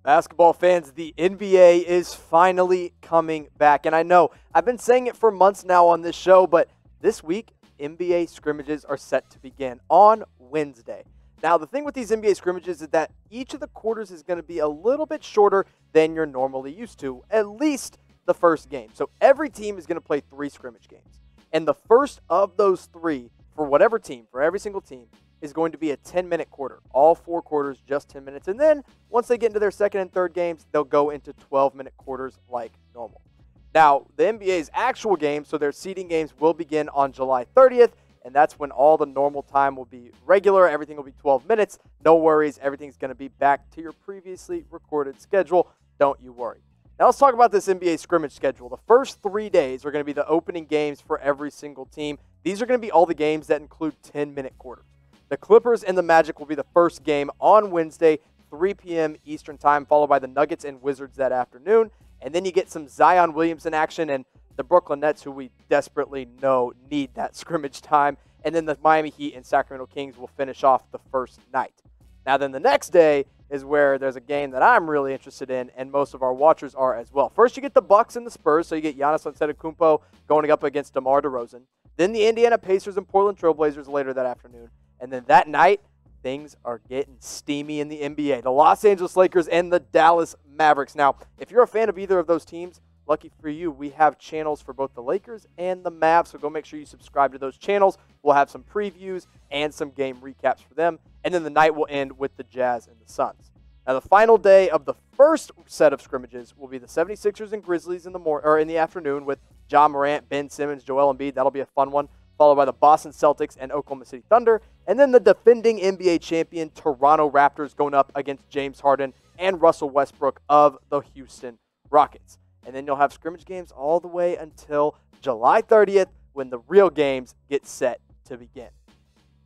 Basketball fans, the NBA is finally coming back. And I know I've been saying it for months now on this show, but this week, NBA scrimmages are set to begin on Wednesday. Now, the thing with these NBA scrimmages is that each of the quarters is going to be a little bit shorter than you're normally used to, at least the first game. So every team is going to play 3 scrimmage games. And the first of those 3, for whatever team, for every single team, is going to be a 10-minute quarter. All 4 quarters, just 10 minutes. And then once they get into their second and third games, they'll go into 12-minute quarters like normal. Now, the NBA's actual games, so their seeding games, will begin on July 30th, and that's when all the normal time will be regular. Everything will be 12 minutes. No worries. Everything's going to be back to your previously recorded schedule. Don't you worry. Now, let's talk about this NBA scrimmage schedule. The first 3 days are going to be the opening games for every single team. These are going to be all the games that include 10-minute quarters. The Clippers and the Magic will be the first game on Wednesday, 3 p.m. Eastern Time, followed by the Nuggets and Wizards that afternoon. And then you get some Zion Williamson action and the Brooklyn Nets, who we desperately know need that scrimmage time. And then the Miami Heat and Sacramento Kings will finish off the first night. Now then the next day is where there's a game that I'm really interested in, and most of our watchers are as well. First you get the Bucks and the Spurs, so you get Giannis Antetokounmpo going up against DeMar DeRozan. Then the Indiana Pacers and Portland Trail Blazers later that afternoon. And then that night, things are getting steamy in the NBA. The Los Angeles Lakers and the Dallas Mavericks. Now, if you're a fan of either of those teams, lucky for you, we have channels for both the Lakers and the Mavs, so go make sure you subscribe to those channels. We'll have some previews and some game recaps for them. And then the night will end with the Jazz and the Suns. Now, the final day of the first set of scrimmages will be the 76ers and Grizzlies in the afternoon with Ja Morant, Ben Simmons, Joel Embiid. That'll be a fun one. Followed by the Boston Celtics and Oklahoma City Thunder. And then the defending NBA champion Toronto Raptors going up against James Harden and Russell Westbrook of the Houston Rockets. And then you'll have scrimmage games all the way until July 30th when the real games get set to begin.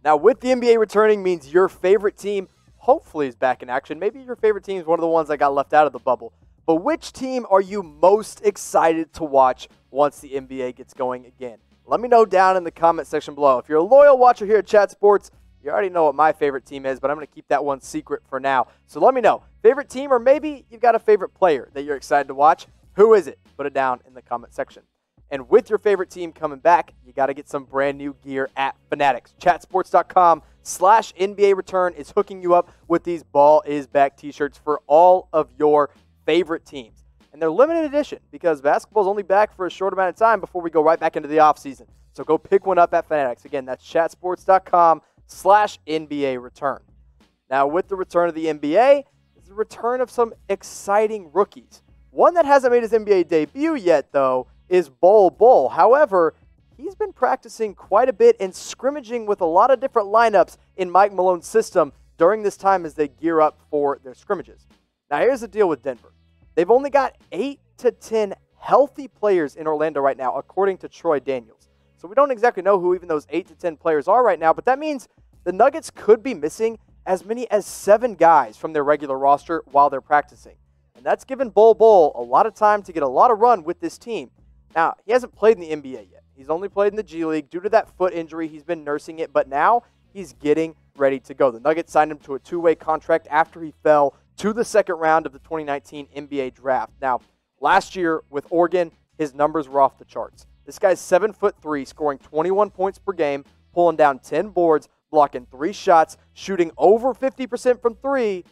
Now, with the NBA returning means your favorite team hopefully is back in action. Maybe your favorite team is one of the ones that got left out of the bubble. But which team are you most excited to watch once the NBA gets going again? Let me know down in the comment section below. If you're a loyal watcher here at Chat Sports, you already know what my favorite team is, but I'm going to keep that one secret for now. So let me know. Favorite team, or maybe you've got a favorite player that you're excited to watch. Who is it? Put it down in the comment section. And with your favorite team coming back, you got to get some brand new gear at Fanatics. Chatsports.com/NBA return is hooking you up with these Ball is Back t-shirts for all of your favorite teams. And they're limited edition because basketball is only back for a short amount of time before we go right back into the offseason. So go pick one up at Fanatics. Again, that's chatsports.com/NBA return. Now, with the return of the NBA, is the return of some exciting rookies. One that hasn't made his NBA debut yet, though, is Bol Bol. However, he's been practicing quite a bit and scrimmaging with a lot of different lineups in Mike Malone's system during this time as they gear up for their scrimmages. Now, here's the deal with Denver. They've only got 8 to 10 healthy players in Orlando right now, according to Troy Daniels. So we don't exactly know who even those 8 to 10 players are right now, but that means the Nuggets could be missing as many as 7 guys from their regular roster while they're practicing. And that's given Bol Bol a lot of time to get a lot of run with this team. Now, he hasn't played in the NBA yet. He's only played in the G League. Due to that foot injury, he's been nursing it, but now he's getting ready to go. The Nuggets signed him to a 2-way contract after he fell to the second round of the 2019 NBA draft. Now, last year with Oregon, his numbers were off the charts. This guy's 7'3", scoring 21 points per game, pulling down 10 boards, blocking 3 shots, shooting over 50% from 3,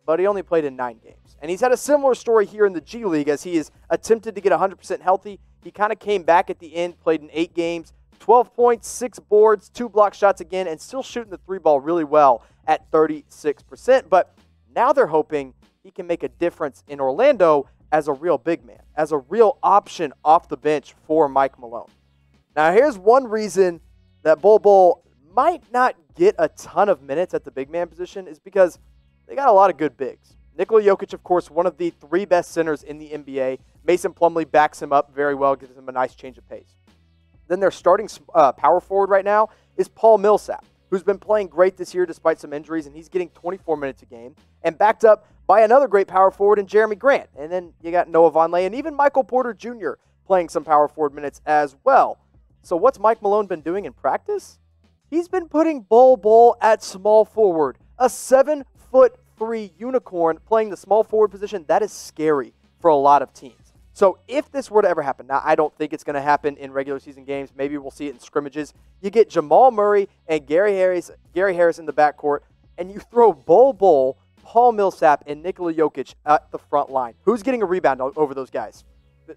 but he only played in 9 games. And he's had a similar story here in the G League as he has attempted to get 100% healthy. He kind of came back at the end, played in 8 games, 12 points, 6 boards, 2 block shots again, and still shooting the 3-ball really well at 36%. But now they're hoping he can make a difference in Orlando as a real big man, as a real option off the bench for Mike Malone. Now, here's one reason that Bol Bol might not get a ton of minutes at the big man position is because they got a lot of good bigs. Nikola Jokic, of course, one of the 3 best centers in the NBA. Mason Plumlee backs him up very well, gives him a nice change of pace. Then their starting power forward right now is Paul Millsap, who's been playing great this year despite some injuries, and he's getting 24 minutes a game, and backed up by another great power forward in Jeremy Grant. And then you got Noah Vonleh and even Michael Porter Jr. playing some power forward minutes as well. So what's Mike Malone been doing in practice? He's been putting Bol Bol at small forward, a 7'4" 6'3" unicorn playing the small forward position, that is scary for a lot of teams. So if this were to ever happen, now I don't think it's going to happen in regular season games. Maybe we'll see it in scrimmages. You get Jamal Murray and Gary Harris in the backcourt, and you throw Bol, Paul Millsap, and Nikola Jokic at the front line. Who's getting a rebound over those guys?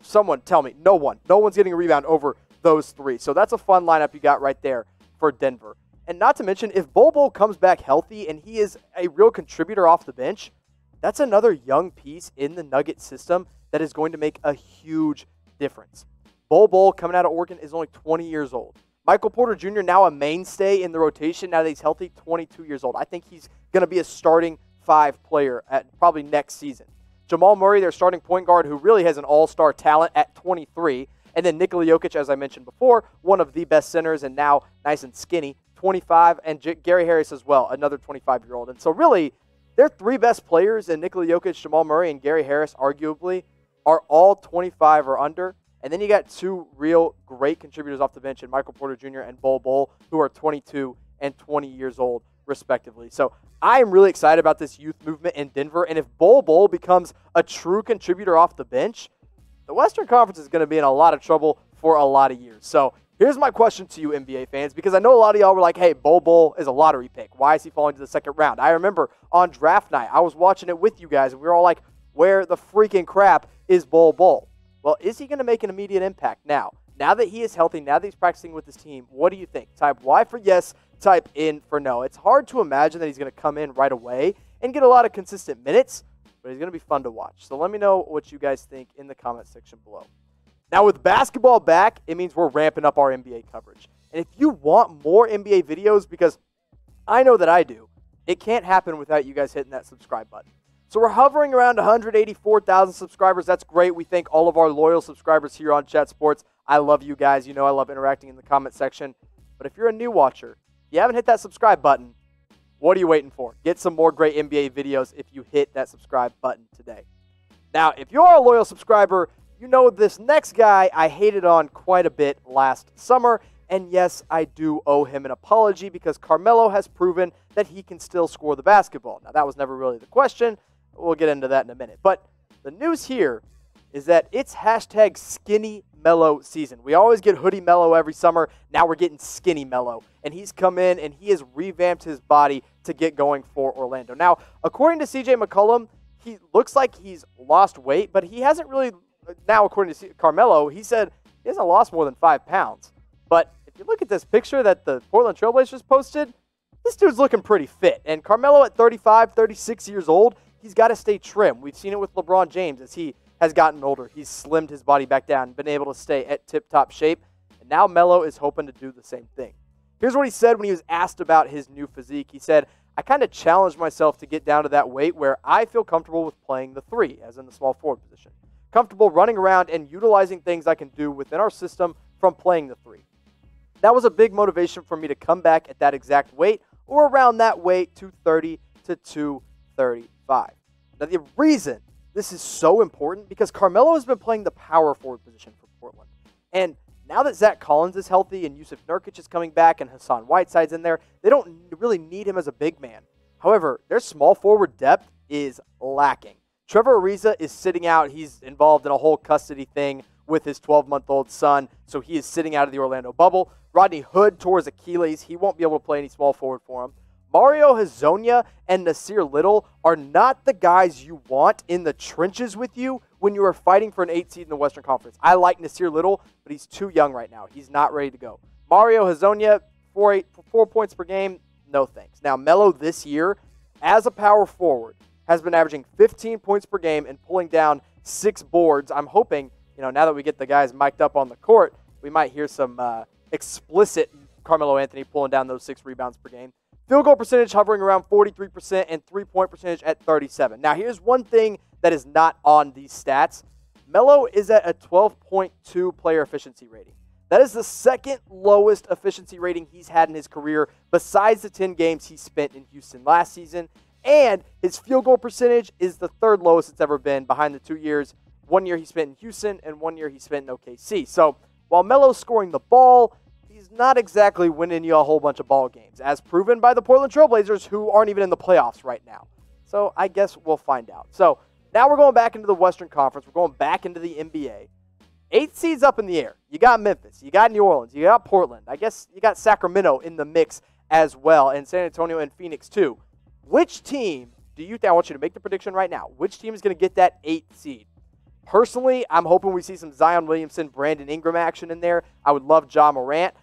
Someone tell me. No one. No one's getting a rebound over those three. So that's a fun lineup you got right there for Denver. And not to mention, if Bol comes back healthy and he is a real contributor off the bench, that's another young piece in the Nugget system that is going to make a huge difference. Bol coming out of Oregon is only 20 years old. Michael Porter Jr. now a mainstay in the rotation now that he's healthy, 22 years old. I think he's going to be a starting 5 player at probably next season. Jamal Murray, their starting point guard, who really has an all-star talent at 23. And then Nikola Jokic, as I mentioned before, one of the best centers and now nice and skinny, 25. And Gary Harris as well, another 25-year-old. And so really, their 3 best players in Nikola Jokic, Jamal Murray, and Gary Harris, arguably, are all 25 or under. And then you got 2 real great contributors off the bench in Michael Porter Jr. and Bol, who are 22 and 20 years old, respectively. So I am really excited about this youth movement in Denver. And if Bol becomes a true contributor off the bench, the Western Conference is going to be in a lot of trouble for a lot of years. So here's my question to you, NBA fans, because I know a lot of y'all were like, hey, Bol is a lottery pick. Why is he falling to the second round? I remember on draft night, I was watching it with you guys, and we were all like, where the freaking crap is Bol? Well, is he going to make an immediate impact now? Now that he is healthy, now that he's practicing with his team, what do you think? Type Y for yes, type in for no. It's hard to imagine that he's going to come in right away and get a lot of consistent minutes, but he's going to be fun to watch. So let me know what you guys think in the comment section below. Now, with basketball back, it means we're ramping up our NBA coverage. And if you want more NBA videos, because I know that I do, it can't happen without you guys hitting that subscribe button. So we're hovering around 184,000 subscribers. That's great. We thank all of our loyal subscribers here on Chat Sports. I love you guys. You know I love interacting in the comment section. But if you're a new watcher, you haven't hit that subscribe button, what are you waiting for? Get some more great NBA videos if you hit that subscribe button today. Now, if you're a loyal subscriber, you know this next guy I hated on quite a bit last summer. And yes, I do owe him an apology because Carmelo has proven that he can still score the basketball. Now, that was never really the question. We'll get into that in a minute. But the news here is that it's hashtag Skinny Melo season. We always get Hoodie Melo every summer. Now we're getting Skinny Melo. And he's come in and he has revamped his body to get going for Orlando. Now, according to CJ McCollum, he looks like he's lost weight, but he hasn't really, now according to Carmelo, he said he hasn't lost more than 5 pounds. But if you look at this picture that the Portland Trailblazers posted, this dude's looking pretty fit. And Carmelo at 35, 36 years old, he's got to stay trim. We've seen it with LeBron James as he has gotten older. He's slimmed his body back down and been able to stay at tip-top shape. And now Melo is hoping to do the same thing. Here's what he said when he was asked about his new physique. He said, I kind of challenged myself to get down to that weight where I feel comfortable with playing the 3, as in the small forward position. Comfortable running around and utilizing things I can do within our system from playing the 3. That was a big motivation for me to come back at that exact weight or around that weight, 230 to 235. Now, the reason this is so important because Carmelo has been playing the power forward position for Portland. And now that Zach Collins is healthy and Yusuf Nurkic is coming back and Hassan Whiteside's in there, they don't really need him as a big man. However, their small forward depth is lacking. Trevor Ariza is sitting out. He's involved in a whole custody thing with his 12-month-old son, so he is sitting out of the Orlando bubble. Rodney Hood tore his Achilles. He won't be able to play any small forward for him. Mario Hezonja and Nasir Little are not the guys you want in the trenches with you when you are fighting for an 8 seed in the Western Conference. I like Nasir Little, but he's too young right now. He's not ready to go. Mario Hezonja, 4 points per game, no thanks. Now, Melo this year, as a power forward, has been averaging 15 points per game and pulling down 6 boards. I'm hoping, now that we get the guys mic'd up on the court, we might hear some explicit Carmelo Anthony pulling down those 6 rebounds per game. Field goal percentage hovering around 43% and three-point percentage at 37%. Now, here's one thing that is not on these stats. Melo is at a 12.2 player efficiency rating. That is the second lowest efficiency rating he's had in his career besides the 10 games he spent in Houston last season. And his field goal percentage is the 3rd lowest it's ever been behind the 2 years. 1 year he spent in Houston and 1 year he spent in OKC. So while Melo's scoring the ball, he's not exactly winning you a whole bunch of ball games, as proven by the Portland Trailblazers, who aren't even in the playoffs right now. So I guess we'll find out. So now we're going back into the Western Conference. We're going back into the NBA. 8 seeds up in the air. You got Memphis. You got New Orleans. You got Portland. I guess you got Sacramento in the mix as well, and San Antonio and Phoenix too. Which team do you think? I want you to make the prediction right now. Which team is going to get that 8th seed? Personally, I'm hoping we see some Zion Williamson, Brandon Ingram action in there. I would love Ja Morant.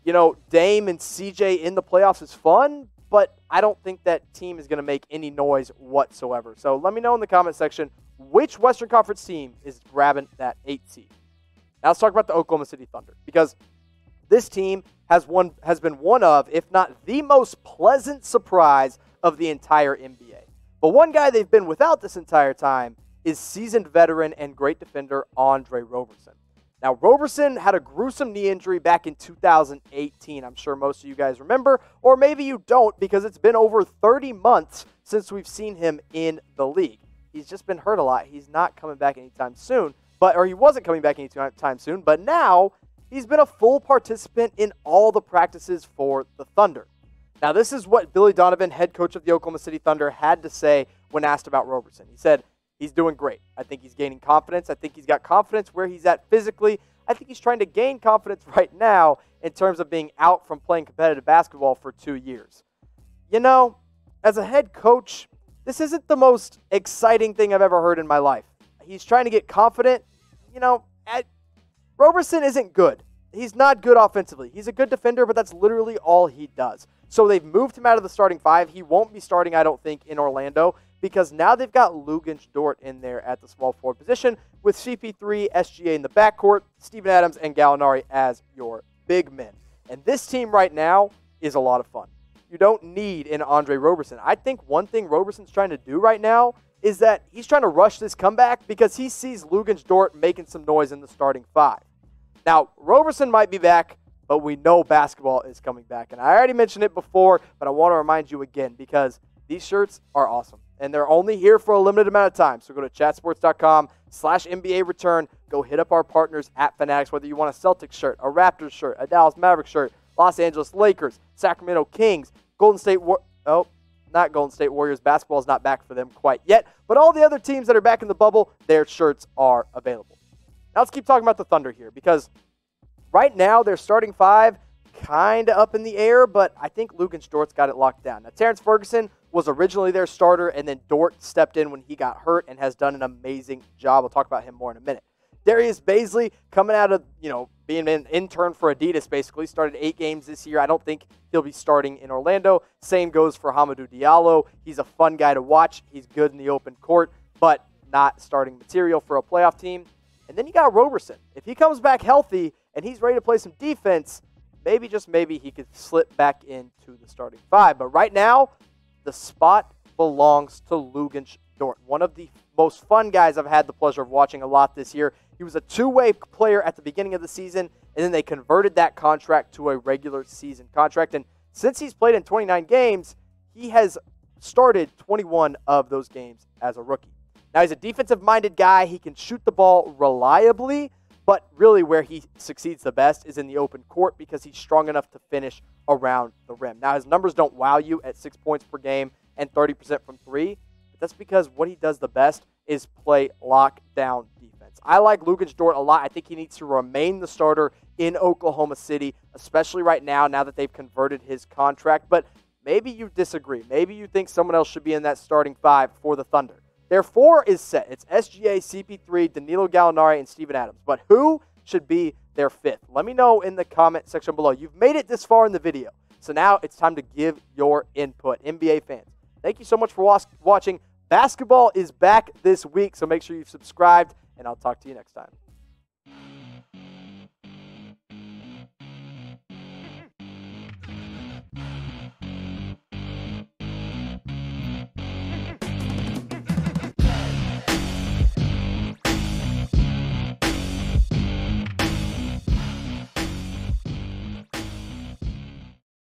You know, Dame and CJ in the playoffs is fun, but I don't think that team is going to make any noise whatsoever. So let me know in the comment section which Western Conference team is grabbing that 8th seed. Now let's talk about the Oklahoma City Thunder, because this team has been one of, if not the most pleasant surprise of the entire NBA. But one guy they've been without this entire time is seasoned veteran and great defender Andre Roberson. Now, Roberson had a gruesome knee injury back in 2018. I'm sure most of you guys remember, or maybe you don't, because it's been over 30 months since we've seen him in the league. He's just been hurt a lot. He's not coming back anytime soon, or he wasn't coming back anytime soon, but now he's been a full participant in all the practices for the Thunder. Now, this is what Billy Donovan, head coach of the Oklahoma City Thunder, had to say when asked about Roberson. He said, he's doing great. I think he's gaining confidence. I think he's got confidence where he's at physically. I think he's trying to gain confidence right now in terms of being out from playing competitive basketball for 2 years. You know, as a head coach, this isn't the most exciting thing I've ever heard in my life. He's trying to get confident. You know, Roberson isn't good. He's not good offensively. He's a good defender, but that's literally all he does. So they've moved him out of the starting 5. He won't be starting, I don't think, in Orlando, because now they've got Luguentz Dort in there at the small forward position with CP3, SGA in the backcourt, Steven Adams, and Gallinari as your big men. And this team right now is a lot of fun. You don't need an Andre Roberson. I think one thing Roberson's trying to do right now is that he's trying to rush this comeback because he sees Luguentz Dort making some noise in the starting 5. Now, Roberson might be back, but we know basketball is coming back. And I already mentioned it before, but I want to remind you again because these shirts are awesome. And they're only here for a limited amount of time. So go to chatsports.com/NBA return. Go hit up our partners at Fanatics, whether you want a Celtics shirt, a Raptors shirt, a Dallas Mavericks shirt, Los Angeles Lakers, Sacramento Kings, Golden State not Golden State Warriors. Basketball is not back for them quite yet. But all the other teams that are back in the bubble, their shirts are available. Now let's keep talking about the Thunder here because right now their starting 5 kind of up in the air, but I think Luguentz Dort's got it locked down. Now, Terrence Ferguson was originally their starter, and then Dort stepped in when he got hurt and has done an amazing job. We'll talk about him more in a minute. Darius Bazley, coming out of, being an intern for Adidas, basically, started 8 games this year. I don't think he'll be starting in Orlando. Same goes for Hamidou Diallo. He's a fun guy to watch. He's good in the open court, but not starting material for a playoff team. And then you got Roberson. If he comes back healthy and he's ready to play some defense, maybe, just maybe, he could slip back into the starting 5. But right now, the spot belongs to Luguentz Dort, one of the most fun guys I've had the pleasure of watching a lot this year. He was a two-way player at the beginning of the season, and then they converted that contract to a regular season contract. And since he's played in 29 games, he has started 21 of those games as a rookie. Now, he's a defensive-minded guy. He can shoot the ball reliably, but really where he succeeds the best is in the open court because he's strong enough to finish around the rim. Now, his numbers don't wow you at 6 points per game and 30% from 3, but that's because what he does the best is play lockdown defense. I like Luguentz Dort a lot. I think he needs to remain the starter in Oklahoma City, especially right now that they've converted his contract. But maybe you disagree. Maybe you think someone else should be in that starting 5 for the Thunder. Their 4 is set. It's SGA, CP3, Danilo Gallinari, and Steven Adams. But who should be their 5th? Let me know in the comment section below. You've made it this far in the video. So now it's time to give your input. NBA fans, thank you so much for watching. Basketball is back this week, so make sure you've subscribed, and I'll talk to you next time.